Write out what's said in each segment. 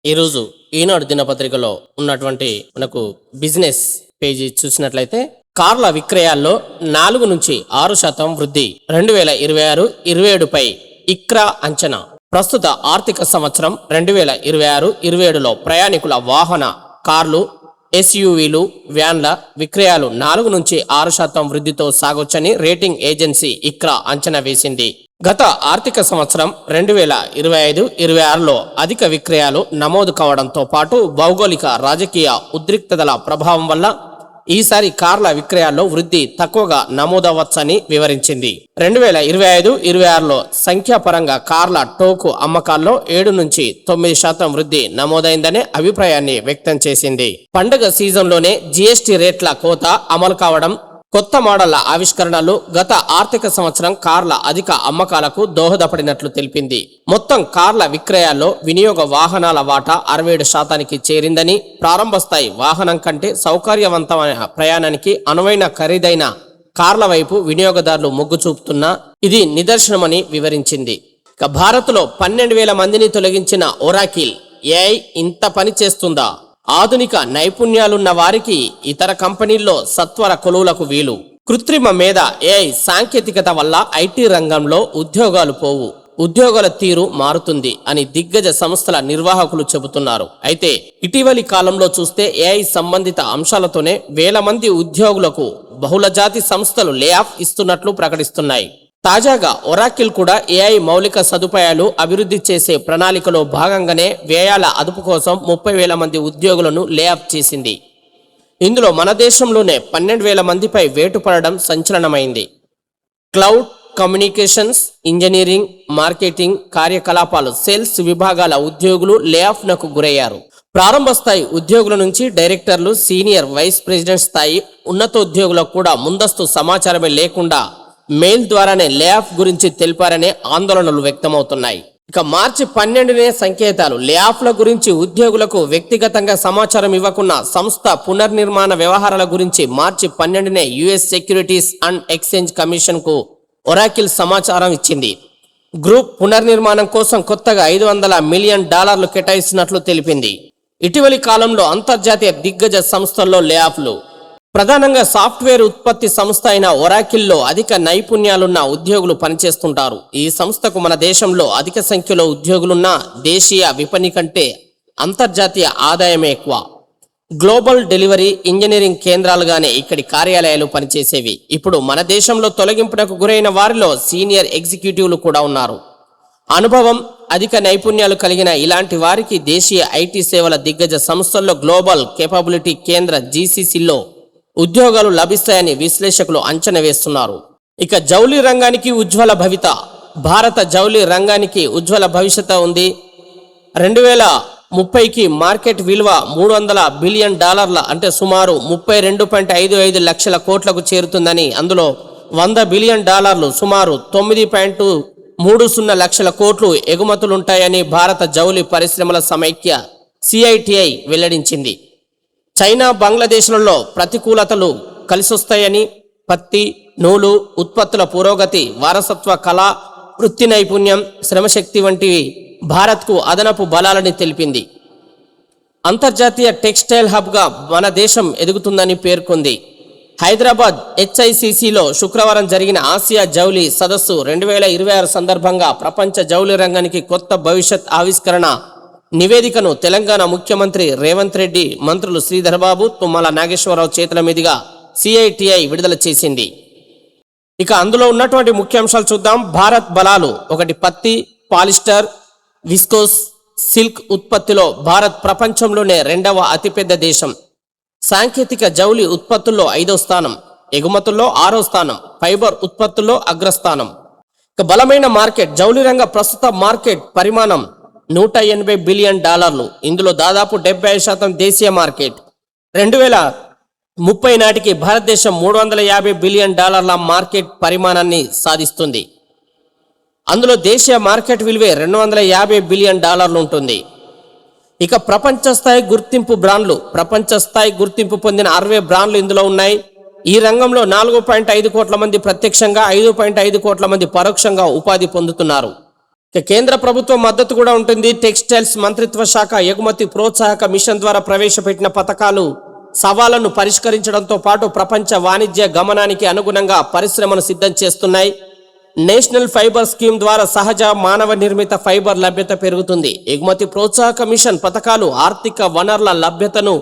ఈరోజు ఈనాడు దినపత్రికలో ఉన్నటువంటి మనకు బిజినెస్ పేజీ చూసినట్లయితే కార్ల విక్రయాల్లో 4 నుంచి 6% వృద్ధి 2026-27పై ఇక్రా అంచనా. ప్రస్తుత ఆర్థిక సంవత్సరం 2026-27లో ప్రయాణికుల వాహన కార్లు, ఎస్యూవీలు, వ్యాన్ల విక్రయాలు 4 నుంచి 6% వృద్ధితో సాగొచ్చని రేటింగ్ ఏజెన్సీ ఇక్రా అంచనా వేసింది. గత ఆర్థిక సంవత్సరం 2025-26లో అధిక విక్రయాలు నమోదు కావడంతో పాటు భౌగోళిక రాజకీయ ఉద్రిక్తతల ప్రభావం వల్ల ఈసారి కార్ల విక్రయాల్లో వృద్ధి తక్కువగా నమోదవచ్చని వివరించింది. 2025-26లో సంఖ్యాపరంగా కార్ల టోకు అమ్మకాల్లో 7 నుంచి 9% వృద్ధి నమోదైందనే అభిప్రాయాన్ని వ్యక్తం చేసింది. పండుగ సీజన్లోనే జీఎస్టీ రేట్ల కోత అమలు కావడం, కొత్త మోడళ్ల ఆవిష్కరణలు గత ఆర్థిక సంవత్సరం కార్ల అధిక అమ్మకాలకు దోహదపడినట్లు తెలిపింది. మొత్తం కార్ల విక్రయాల్లో వినియోగ వాహనాల వాటా 67%కి చేరిందని, ప్రారంభ స్థాయి వాహనం కంటే సౌకర్యవంతమైన ప్రయాణానికి అనువైన ఖరీదైన కార్ల వైపు వినియోగదారులు మొగ్గు చూపుతున్నా ఇది నిదర్శనమని వివరించింది. ఇక భారత్లో 12,000 మందిని తొలగించిన ఒరాకిల్ ఏఐ ఇంత పని చేస్తుందా? ఆధునిక నైపుణ్యాలున్న వారికి ఇతర కంపెనీల్లో సత్వర కొలువులకు వీలు. కృత్రిమ మేధ ఏఐ సాంకేతికత వల్ల ఐటీ రంగంలో ఉద్యోగాలు పోవు, ఉద్యోగాల తీరు మారుతుంది అని దిగ్గజ సంస్థల నిర్వాహకులు చెబుతున్నారు. అయితే ఇటీవలి కాలంలో చూస్తే ఏఐ సంబంధిత అంశాలతోనే వేల మంది ఉద్యోగులకు బహుళజాతి సంస్థలు లే ఆఫ్ ఇస్తున్నట్లు ప్రకటిస్తున్నాయి. తాజాగా ఒరాకిల్ కూడా ఏఐ మౌలిక సదుపాయాలు అభివృద్ధి చేసే ప్రణాళికలో భాగంగానే వ్యయాల అదుపు కోసం 30,000 మంది ఉద్యోగులను లే ఆఫ్ చేసింది. ఇందులో మన దేశంలోనే 12,000 మందిపై వేటు పడడం సంచలనమైంది. క్లౌడ్ కమ్యూనికేషన్స్, ఇంజనీరింగ్, మార్కెటింగ్ కార్యకలాపాలు, సేల్స్ విభాగాల ఉద్యోగులు లే ఆఫ్నకు గురయ్యారు. ప్రారంభ స్థాయి ఉద్యోగుల నుంచి డైరెక్టర్లు, సీనియర్ వైస్ ప్రెసిడెంట్ స్థాయి ఉన్నతోద్యోగులకు కూడా ముందస్తు సమాచారమే లేకుండా మెయిల్ ద్వారానే లే ఆఫ్ గురించి తెలిపారనే ఆందోళనలు వ్యక్తమవుతున్నాయి. ఇక మార్చి 12నే సంకేతాలు. లే ఆఫ్ల గురించి ఉద్యోగులకు వ్యక్తిగతంగా సమాచారం ఇవ్వకున్న సంస్థ పునర్నిర్మాణ వ్యవహారాల గురించి మార్చి 12నే US securities and exchange commission కు ఒరాకిల్ సమాచారం ఇచ్చింది. గ్రూప్ పునర్నిర్మాణం కోసం కొత్తగా $500 మిలియన్ కేటాయిస్తున్నట్లు తెలిపింది. ఇటీవలి కాలంలో అంతర్జాతీయ దిగ్గజ సంస్థల్లో లే ఆఫ్లు. ప్రధానంగా సాఫ్ట్వేర్ ఉత్పత్తి సంస్థ అయిన ఒరాకిల్లో అధిక నైపుణ్యాలున్న ఉద్యోగులు పనిచేస్తుంటారు. ఈ సంస్థకు మన దేశంలో అధిక సంఖ్యలో ఉద్యోగులున్న దేశీయ విపణి కంటే అంతర్జాతీయ ఆదాయమే ఎక్కువ. గ్లోబల్ డెలివరీ, ఇంజనీరింగ్ కేంద్రాలుగానే ఇక్కడి కార్యాలయాలు పనిచేసేవి. ఇప్పుడు మన దేశంలో తొలగింపునకు గురైన వారిలో సీనియర్ ఎగ్జిక్యూటివ్లు కూడా ఉన్నారు. అనుభవం, అధిక నైపుణ్యాలు కలిగిన ఇలాంటి వారికి దేశీయ ఐటీ సేవల దిగ్గజ సంస్థల్లో గ్లోబల్ కేపబిలిటీ కేంద్ర జీసీసీలో ఉద్యోగాలు లభిస్తాయని విశ్లేషకులు అంచనా వేస్తున్నారు. ఇక జౌళి రంగానికి ఉజ్వల భవిత. భారత జౌళి రంగానికి ఉజ్వల భవిష్యత్తు ఉంది. 2030కి మార్కెట్ విలువ $300 బిలియన్ అంటే సుమారు 32.55 లక్షల కోట్లకు చేరుతుందని, అందులో $100 బిలియన్ సుమారు 9.30 లక్షల కోట్లు ఎగుమతులుంటాయని భారత జౌళి పరిశ్రమల సమైక్య సిఐటిఐ వెల్లడించింది. చైనా, బంగ్లాదేశ్లలో ప్రతికూలతలు కలిసొస్తాయని, పత్తి, నూలు ఉత్పత్తుల పురోగతి, వారసత్వ కళ, వృత్తి నైపుణ్యం, శ్రమశక్తి వంటివి భారత్కు అదనపు బలాలని తెలిపింది. అంతర్జాతీయ టెక్స్టైల్ హబ్గా మన దేశం ఎదుగుతుందని పేర్కొంది. హైదరాబాద్ హెచ్ఐసిసిలో శుక్రవారం జరిగిన ఆసియా జౌళి సదస్సు 2026 సందర్భంగా ప్రపంచ జౌళి రంగానికి కొత్త భవిష్యత్ ఆవిష్కరణ నివేదికను తెలంగాణ ముఖ్యమంత్రి రేవంత్ రెడ్డి, మంత్రులు శ్రీధర్ బాబు, తుమ్మల నాగేశ్వరరావు చేతుల మీదుగా సిఐటిఐ విడుదల చేసింది. ఇక అందులో ఉన్నటువంటి ముఖ్యాంశాలు చూద్దాం. భారత్ బలాలు. 1 పత్తి, పాలిస్టర్, విస్కోస్, సిల్క్ ఉత్పత్తిలో భారత్ ప్రపంచంలోనే 2వ అతిపెద్ద దేశం. సాంకేతిక జౌళి ఉత్పత్తుల్లో 5వ స్థానం, ఎగుమతుల్లో 6వ స్థానం, ఫైబర్ ఉత్పత్తుల్లో అగ్రస్థానం. ఇక బలమైన మార్కెట్. జౌళి రంగ ప్రస్తుత మార్కెట్ పరిమాణం $180 బిలియన్. ఇందులో దాదాపు 70% దేశీయ మార్కెట్. 2030 నాటికి భారతదేశం $350 బిలియన్ మార్కెట్ పరిమాణాన్ని సాధిస్తుంది. అందులో దేశీయ మార్కెట్ విలువే $250 బిలియన్ ఉంటుంది. ఇక ప్రపంచ స్థాయి గుర్తింపు బ్రాండ్లు. ప్రపంచ స్థాయి గుర్తింపు పొందిన 60 బ్రాండ్లు ఇందులో ఉన్నాయి. ఈ రంగంలో 4.5 కోట్ల మంది ప్రత్యక్షంగా, 5.5 కోట్ల మంది పరోక్షంగా ఉపాధి పొందుతున్నారు. ఇక కేంద్ర ప్రభుత్వం మద్దతు కూడా ఉంటుంది. టెక్స్టైల్స్ మంత్రిత్వ శాఖ ఎగుమతి ప్రోత్సాహక మిషన్ ద్వారా ప్రవేశపెట్టిన పథకాలు సవాళ్లను పరిష్కరించడంతో పాటు ప్రపంచ వాణిజ్య గమనానికి అనుగుణంగా పరిశ్రమను సిద్ధం చేస్తున్నాయి. నేషనల్ ఫైబర్ స్కీమ్ ద్వారా సహజ మానవ నిర్మిత ఫైబర్ లభ్యత పెరుగుతుంది. ఎగుమతి ప్రోత్సాహక మిషన్ పథకాలు ఆర్థిక వనరుల లభ్యతను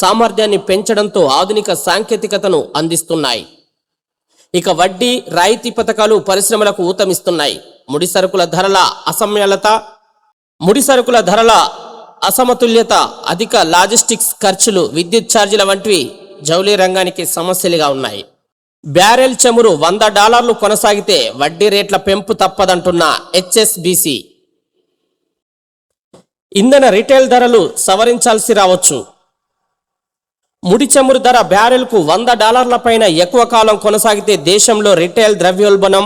సామర్థ్యాన్ని పెంచడంతో ఆధునిక సాంకేతికతను అందిస్తున్నాయి. ఇక వడ్డీ రాయితీ పథకాలు పరిశ్రమలకు ఊతమిస్తున్నాయి. ముడి సరుకుల ధరల అసమతుల్యత, అధిక లాజిస్టిక్స్ ఖర్చులు, విద్యుత్ ఛార్జీల వంటివి జౌళి రంగానికి సమస్యలుగా ఉన్నాయి. బ్యారెల్ చమురు $100 కొనసాగితే వడ్డీ రేట్ల పెంపు తప్పదంటున్న హెచ్ఎస్బిసి. ఇంధన రిటైల్ ధరలు సవరించాల్సి రావచ్చు. ముడి చమురు ధర బ్యారెల్కు $100 పైన ఎక్కువ కాలం కొనసాగితే దేశంలో రిటైల్ ద్రవ్యోల్బణం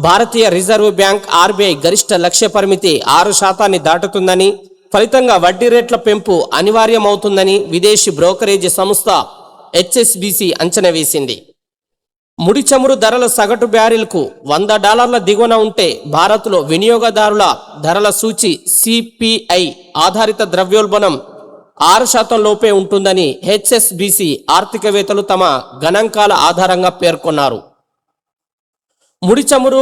భారతీయ రిజర్వ్ బ్యాంక్ ఆర్బీఐ గరిష్ట లక్ష్య పరిమితి 6% దాటుతుందని, ఫలితంగా వడ్డీ రేట్ల పెంపు అనివార్యమవుతుందని విదేశీ బ్రోకరేజ్ సంస్థ హెచ్ఎస్బిసి అంచనా వేసింది. ముడి చమురు ధరల సగటు బ్యారెల్కు $100 దిగువన ఉంటే భారత్లో వినియోగదారుల ధరల సూచి సిపిఐ ఆధారిత ద్రవ్యోల్బణం 6% లోపే ఉంటుందని హెచ్ఎస్బిసి ఆర్థికవేత్తలు తమ గణాంకాల ఆధారంగా పేర్కొన్నారు. ముడి చమురు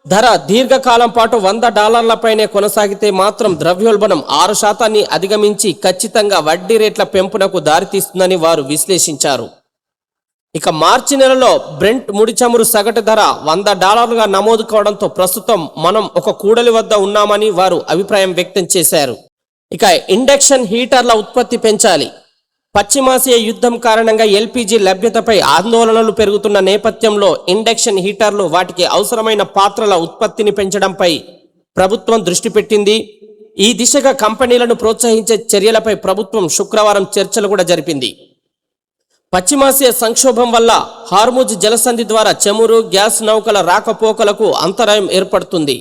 ధర దీర్ఘకాలం పాటు $100 పైనే కొనసాగితే మాత్రం ద్రవ్యోల్బణం 6% అధిగమించి ఖచ్చితంగా వడ్డీ రేట్ల పెంపునకు దారితీస్తుందని వారు విశ్లేషించారు. ఇక మార్చి నెలలో బ్రెంట్ ముడి చమురు సగటు ధర $100గా నమోదు కావడంతో ప్రస్తుతం మనం ఒక కూడలి వద్ద ఉన్నామని వారు అభిప్రాయం వ్యక్తం చేశారు. ఇక ఇండక్షన్ హీటర్ల ఉత్పత్తి పెంచాలి. పశ్చిమాసియా యుద్ధం కారణంగా ఎల్పిజి లభ్యతపై ఆందోళనలు పెరుగుతున్న నేపథ్యంలో ఇండక్షన్ హీటర్లు వాటికి అవసరమైన పాత్రల ఉత్పత్తిని పెంచడంపై ప్రభుత్వం దృష్టి పెట్టింది. ఈ దిశగా కంపెనీలను ప్రోత్సహించే చర్యలపై ప్రభుత్వం శుక్రవారం చర్చలు కూడా జరిపింది. పశ్చిమాసియా సంక్షోభం వల్ల హార్ముజ్ జలసంధి ద్వారా చమురు, గ్యాస్ నౌకల రాకపోకలకు అంతరాయం ఏర్పడుతుంది.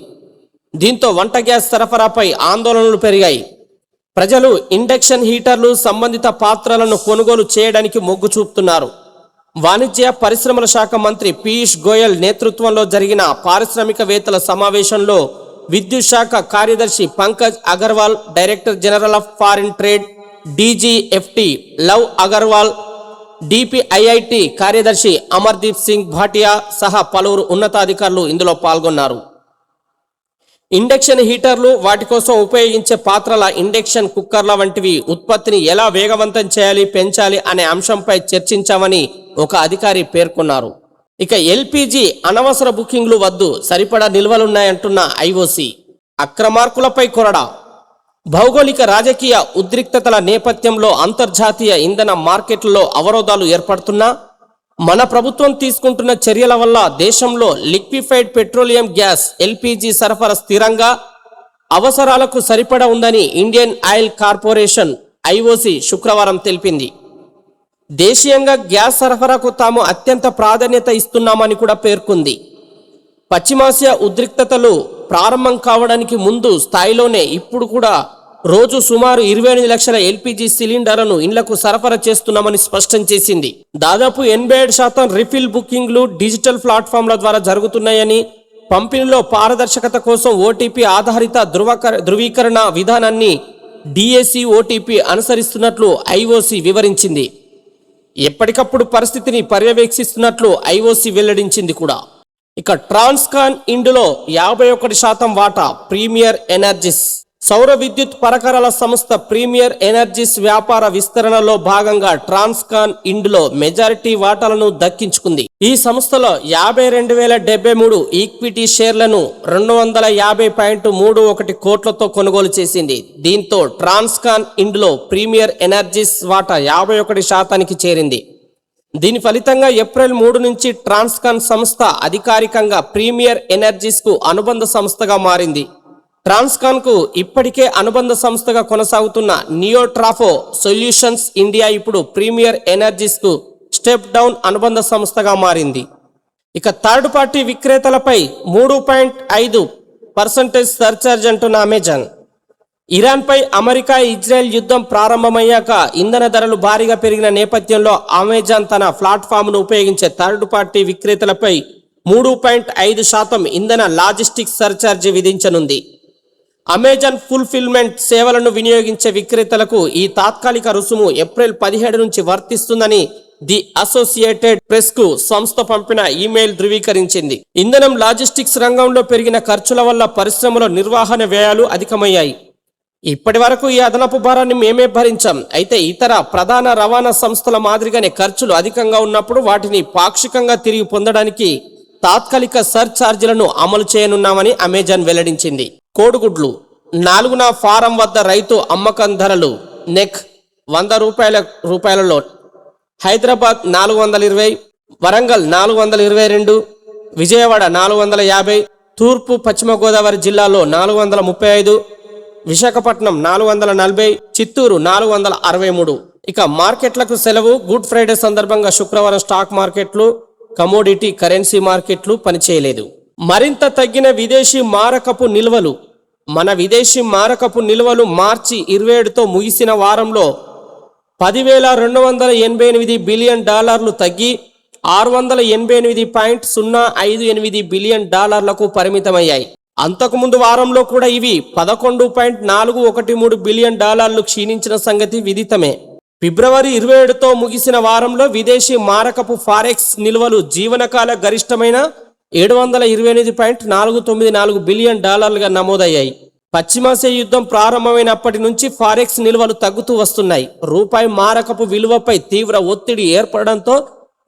దీంతో వంట గ్యాస్ సరఫరాపై ఆందోళనలు పెరిగాయి. ప్రజలు ఇండక్షన్ హీటర్లు, సంబంధిత పాత్రలను కొనుగోలు చేయడానికి మొగ్గు చూపుతున్నారు. వాణిజ్య పరిశ్రమల శాఖ మంత్రి పీయూష్ గోయల్ నేతృత్వంలో జరిగిన పారిశ్రామికవేత్తల సమావేశంలో విద్యుత్ శాఖ కార్యదర్శి Pankaj Agarwal, director general of foreign trade DGFT love Agarwal, DPIIT కార్యదర్శి అమర్దీప్ సింగ్ భాటియా సహా పలువురు ఉన్నతాధికారులు ఇందులో పాల్గొన్నారు. ఇండక్షన్ హీటర్లు, వాటి కోసం ఉపయోగించే పాత్రల, ఇండక్షన్ కుక్కర్ల వంటివి ఉత్పత్తిని ఎలా వేగవంతం చేయాలి, పెంచాలి అనే అంశంపై చర్చించామని ఒక అధికారి పేర్కొన్నారు. ఇక ఎల్పిజి అనవసర బుకింగ్లు వద్దు, సరిపడా నిల్వలున్నాయంటున్న ఐఓసి. అక్రమార్కులపై కొరడా. భౌగోళిక రాజకీయ ఉద్రిక్తతల నేపథ్యంలో అంతర్జాతీయ ఇంధన మార్కెట్లలో అవరోధాలు ఏర్పడుతున్నా మన ప్రభుత్వం తీసుకుంటున్న చర్యల వల్ల దేశంలో లిక్విఫైడ్ పెట్రోలియం గ్యాస్ ఎల్పిజి సరఫరా స్థిరంగా అవసరాలకు సరిపడా ఉందని ఇండియన్ ఆయిల్ కార్పొరేషన్ ఐఓసి శుక్రవారం తెలిపింది. దేశీయంగా గ్యాస్ సరఫరాకు తాము అత్యంత ప్రాధాన్యత ఇస్తున్నామని కూడా పేర్కొంది. పశ్చిమాసియా ఉద్రిక్తతలు ప్రారంభం కావడానికి ముందు స్థాయిలోనే ఇప్పుడు కూడా రోజు సుమారు 28 లక్షల ఎల్పిజి సిలిండర్లను ఇళ్లకు సరఫరా చేస్తున్నామని స్పష్టం చేసింది. దాదాపు 87% రిఫిల్ బుకింగ్లు డిజిటల్ ప్లాట్ఫామ్ల ద్వారా జరుగుతున్నాయని, పంపిణీలో పారదర్శకత కోసం ఓటీపీ ఆధారిత ధృవీకరణ విధానాన్ని డిఎసి ఓటీపీ అనుసరిస్తున్నట్లు ఐఓసి వివరించింది. ఎప్పటికప్పుడు పరిస్థితిని పర్యవేక్షిస్తున్నట్లు ఐఓసి వెల్లడించింది కూడా. ఇక ట్రాన్స్కాన్ ఇండులో 51% వాటా ప్రీమియర్ ఎనర్జీస్. సౌర విద్యుత్ పరికరాల సంస్థ ప్రీమియర్ ఎనర్జీస్ వ్యాపార విస్తరణలో భాగంగా ట్రాన్స్కాన్ ఇండులో మెజారిటీ వాటాలను దక్కించుకుంది. ఈ సంస్థలో 52,073 ఈక్విటీ షేర్లను 250.31 కోట్లతో కొనుగోలు చేసింది. దీంతో ట్రాన్స్కాన్ ఇండులో ప్రీమియర్ ఎనర్జీస్ వాటా 51%కి చేరింది. దీని ఫలితంగా ఏప్రిల్ 3 నుంచి ట్రాన్స్కాన్ సంస్థ అధికారికంగా ప్రీమియర్ ఎనర్జీస్ కు అనుబంధ సంస్థగా మారింది. ట్రాన్స్కాన్ కు ఇప్పటికే అనుబంధ సంస్థగా కొనసాగుతున్న నియోట్రాఫో సొల్యూషన్స్ ఇండియా ఇప్పుడు ప్రీమియర్ ఎనర్జీస్ కు స్టెప్ డౌన్ అనుబంధ సంస్థగా మారింది. ఇక థర్డ్ పార్టీ విక్రేతలపై 3.5% సర్చార్జ్ అంటున్న అమెజాన్. ఇరాన్పై అమెరికా ఇజ్రాయెల్ యుద్ధం ప్రారంభమయ్యాక ఇంధన ధరలు భారీగా పెరిగిన నేపథ్యంలో అమెజాన్ తన ప్లాట్ఫామ్ను ఉపయోగించే థర్డ్ పార్టీ విక్రేతలపై 3.5% ఇంధన లాజిస్టిక్స్ సర్చార్జీ విధించనుంది. అమెజాన్ ఫుల్ఫిల్మెంట్ సేవలను వినియోగించే విక్రేతలకు ఈ తాత్కాలిక రుసుము ఏప్రిల్ 17 నుంచి వర్తిస్తుందని ది అసోసియేటెడ్ ప్రెస్ కు సంస్థ పంపిన ఈమెయిల్ ధృవీకరించింది. ఇంధనం లాజిస్టిక్స్ రంగంలో పెరిగిన ఖర్చుల వల్ల పరిశ్రమలో నిర్వహణ వ్యయాలు అధికమయ్యాయి. ఇప్పటి వరకు ఈ అదనపు భారాన్ని మేమే భరించాం. అయితే ఇతర ప్రధాన రవాణా సంస్థల మాదిరిగానే ఖర్చులు అధికంగా ఉన్నప్పుడు వాటిని పాక్షికంగా తిరిగి పొందడానికి తాత్కాలిక సర్ఛార్జీలను అమలు చేయనున్నామని అమెజాన్ వెల్లడించింది. కోడిగుడ్లు 4న ఫారం వద్ద రైతు అమ్మకం ధరలు నెక్ రూపాయలలో హైదరాబాద్ 420, వరంగల్ 422, విజయవాడ 450, తూర్పు పశ్చిమ గోదావరి జిల్లాలో 435, విశాఖపట్నం 440, చిత్తూరు 463. ఇక మార్కెట్లకు సెలవు. గుడ్ ఫ్రైడే సందర్భంగా శుక్రవారం స్టాక్ మార్కెట్లు, కమోడిటీ కరెన్సీ మార్కెట్లు పనిచేయలేదు. మరింత తగ్గిన విదేశీ మారకపు నిల్వలు. మన విదేశీ మారకపు నిల్వలు మార్చి 27తో ముగిసిన వారంలో $10,288 బిలియన్ తగ్గి $688.058 బిలియన్ పరిమితమయ్యాయి. అంతకుముందు వారంలో కూడా ఇవి $11.413 బిలియన్ క్షీణించిన సంగతి విదితమే. ఫిబ్రవరి 27తో ముగిసిన వారంలో విదేశీ మారకపు ఫారెక్స్ నిల్వలు జీవనకాల గరిష్టమైన $728.494 బిలియన్ నమోదయ్యాయి. పశ్చిమాసియా యుద్ధం ప్రారంభమైనప్పటి నుంచి ఫారెక్స్ నిల్వలు తగ్గుతూ వస్తున్నాయి. రూపాయి మారకపు విలువపై తీవ్ర ఒత్తిడి ఏర్పడడంతో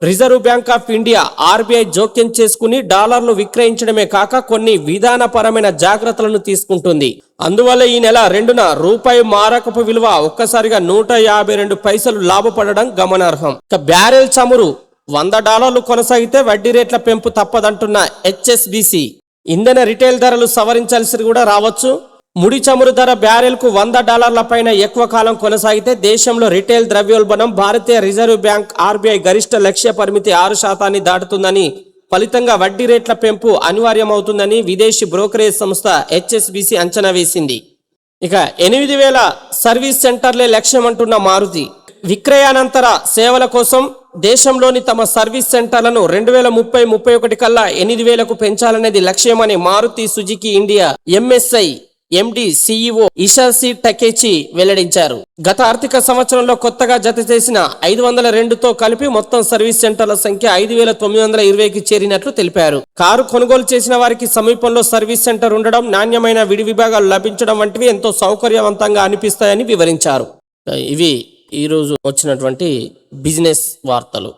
Reserve Bank of India RBI జోక్యం చేసుకుని డాలర్లు విక్రయించడమే కాక కొన్ని విధానపరమైన జాగ్రత్తలను తీసుకుంటుంది. అందువల్ల ఈ నెల 2న రూపాయి మారకపు విలువ ఒక్కసారిగా 152 పైసలు లాభపడడం గమనార్హం. బ్యారెల్ చమురు $100 కొనసాగితే వడ్డీ రేట్ల పెంపు తప్పదంటున్న హెచ్ఎస్బిసి. ఇంధన రిటైల్ ధరలు సవరించాల్సి కూడా రావచ్చు. ముడి చమురు ధర బ్యారెల్కు $100 పైన ఎక్కువ కాలం కొనసాగితే దేశంలో రిటైల్ ద్రవ్యోల్బణం భారతీయ రిజర్వ్ బ్యాంక్ ఆర్బీఐ గరిష్ట లక్ష్య పరిమితి 6% దాటుతుందని, ఫలితంగా వడ్డీ రేట్ల పెంపు అనివార్యమవుతుందని విదేశీ బ్రోకరేజ్ సంస్థ హెచ్ఎస్బిసి అంచనా వేసింది. ఇక 8,000 సర్వీస్ సెంటర్లే లక్ష్యమంటున్న మారుతి. విక్రయానంతర సేవల కోసం దేశంలోని తమ సర్వీస్ సెంటర్లను 2030-31 కల్లా 8,000కు పెంచాలనేది లక్ష్యమని Maruti Suzuki India MSI MD CEO Hisashi Takeuchi వెల్లడించారు. గత ఆర్థిక సంవత్సరంలో కొత్తగా జత చేసిన 502తో కలిపి మొత్తం సర్వీస్ సెంటర్ల సంఖ్య 5,920కి చేరినట్లు తెలిపారు. కారు కొనుగోలు చేసిన వారికి సమీపంలో సర్వీస్ సెంటర్ ఉండడం, నాణ్యమైన విడి విభాగాలు లభించడం వంటివి ఎంతో సౌకర్యవంతంగా అనిపిస్తాయని వివరించారు. ఇవి ఈరోజు వచ్చినటువంటి బిజినెస్ వార్తలు.